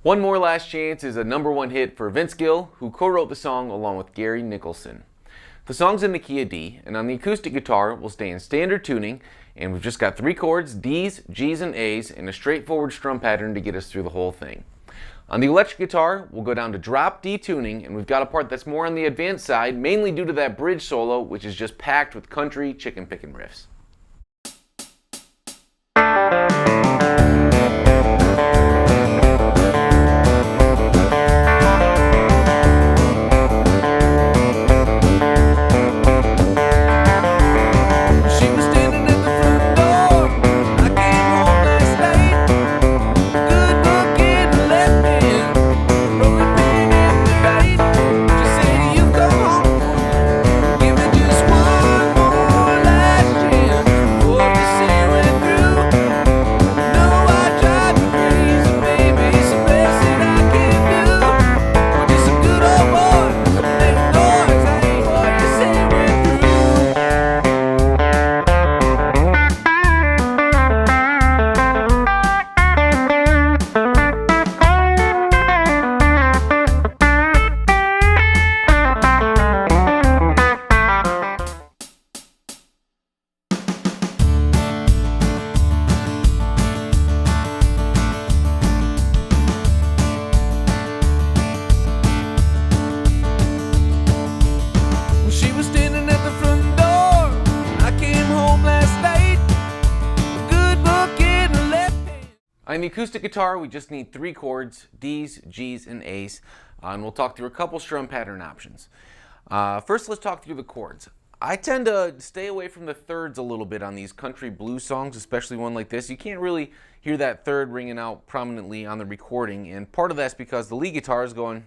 One More Last Chance is a #1 hit for Vince Gill, who co-wrote the song along with Gary Nicholson. The song's in the key of D, and on the acoustic guitar, we'll stay in standard tuning, and we've just got 3 chords, Ds, Gs, and As, in a straightforward strum pattern to get us through the whole thing. On the electric guitar, we'll go down to drop D tuning, and we've got a part that's more on the advanced side, mainly due to that bridge solo, which is just packed with country chicken picking riffs. On the acoustic guitar, we just need 3 chords, Ds, Gs, and As, and we'll talk through a couple strum pattern options. First, let's talk through the chords. I tend to stay away from the thirds a little bit on these country blues songs, especially one like this. You can't really hear that third ringing out prominently on the recording, and part of that's because the lead guitar is going,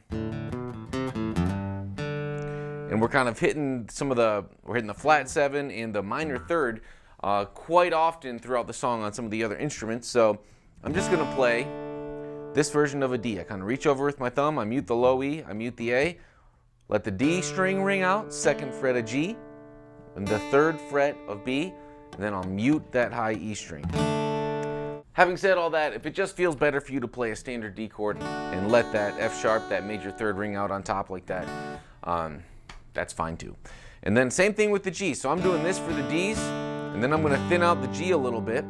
and we're kind of hitting we're hitting the flat 7 and the minor third quite often throughout the song on some of the other instruments. So I'm just going to play this version of a D. I kind of reach over with my thumb, I mute the low E, I mute the A, let the D string ring out, 2nd fret of G, and the 3rd fret of B, and then I'll mute that high E string. Having said all that, if it just feels better for you to play a standard D chord and let that F sharp, that major 3rd ring out on top like that, that's fine too. And then same thing with the G. So I'm doing this for the Ds, and then I'm going to thin out the G a little bit,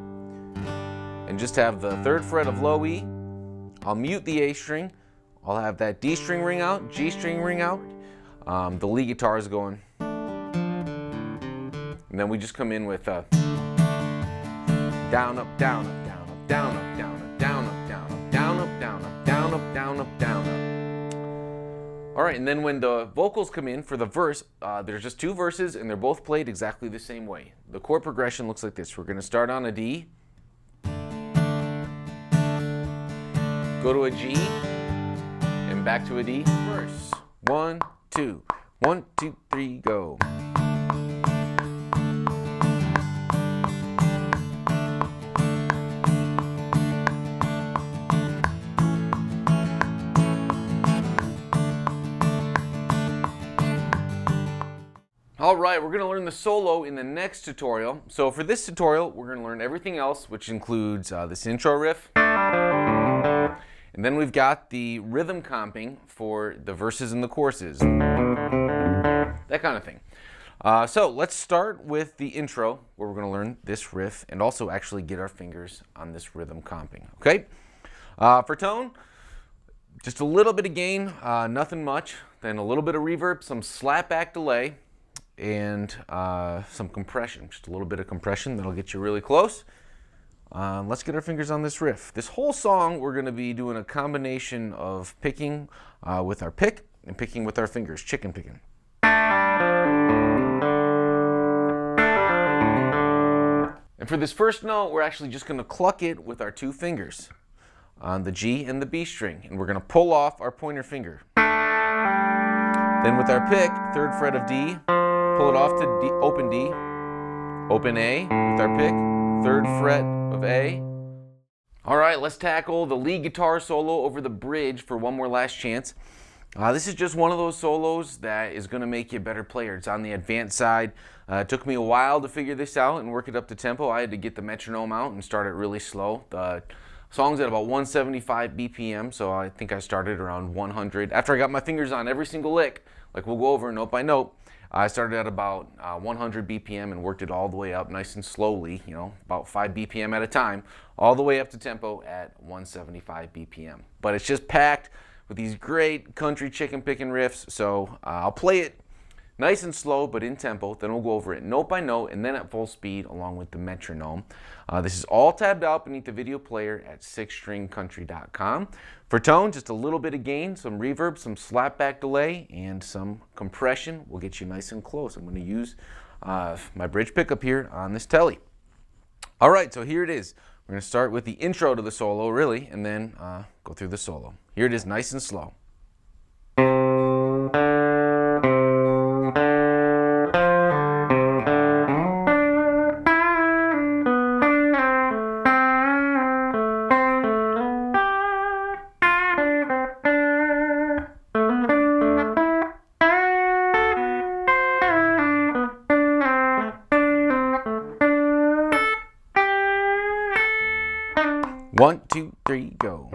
and just have the 3rd fret of low E. I'll mute the A string. I'll have that D string ring out, G string ring out. The lead guitar is going. And then we just come in with down, up, down, up, down, up, down, up, down, up, down, up, down, up, down, up, down, up, down, up, down, up, down, up. All right, and then when the vocals come in for the verse, there's just 2 verses, and they're both played exactly the same way. The chord progression looks like this. We're going to start on a D, go to a G, and back to a D. Verse. 1, 2. 1, 2, 3, go. All right, we're going to learn the solo in the next tutorial. So for this tutorial, we're going to learn everything else, which includes this intro riff. And then we've got the rhythm comping for the verses and the choruses. That kind of thing. So let's start with the intro, where we're going to learn this riff and also actually get our fingers on this rhythm comping. Okay? For tone, just a little bit of gain, nothing much. Then a little bit of reverb, some slapback delay, and some compression. Just a little bit of compression that'll get you really close. Let's get our fingers on this riff. This whole song, we're going to be doing a combination of picking with our pick and picking with our fingers, chicken picking. And for this first note, we're actually just going to cluck it with our 2 fingers on the G and the B string, and we're going to pull off our pointer finger. Then with our pick, 3rd fret of D, pull it off to D, open D, open A with our pick, 3rd fret of A. All right, let's tackle the lead guitar solo over the bridge for One More Last Chance. This is just one of those solos that is going to make you a better player. It's on the advanced side. It took me a while to figure this out and work it up to tempo. I had to get the metronome out and start it really slow. The Song's at about 175 BPM, so I think I started around 100. After I got my fingers on every single lick, like we'll go over note by note, I started at about 100 BPM and worked it all the way up nice and slowly, you know, about 5 BPM at a time, all the way up to tempo at 175 BPM. But it's just packed with these great country chicken picking riffs, so I'll play it nice and slow, but in tempo. Then we'll go over it note by note and then at full speed along with the metronome. This is all tabbed out beneath the video player at 6stringcountry.com. For tone, just a little bit of gain, some reverb, some slapback delay, and some compression will get you nice and close. I'm going to use my bridge pickup here on this telly. All right, so here it is. We're going to start with the intro to the solo, really, and then go through the solo. Here it is, nice and slow. 1, 2, 3, go.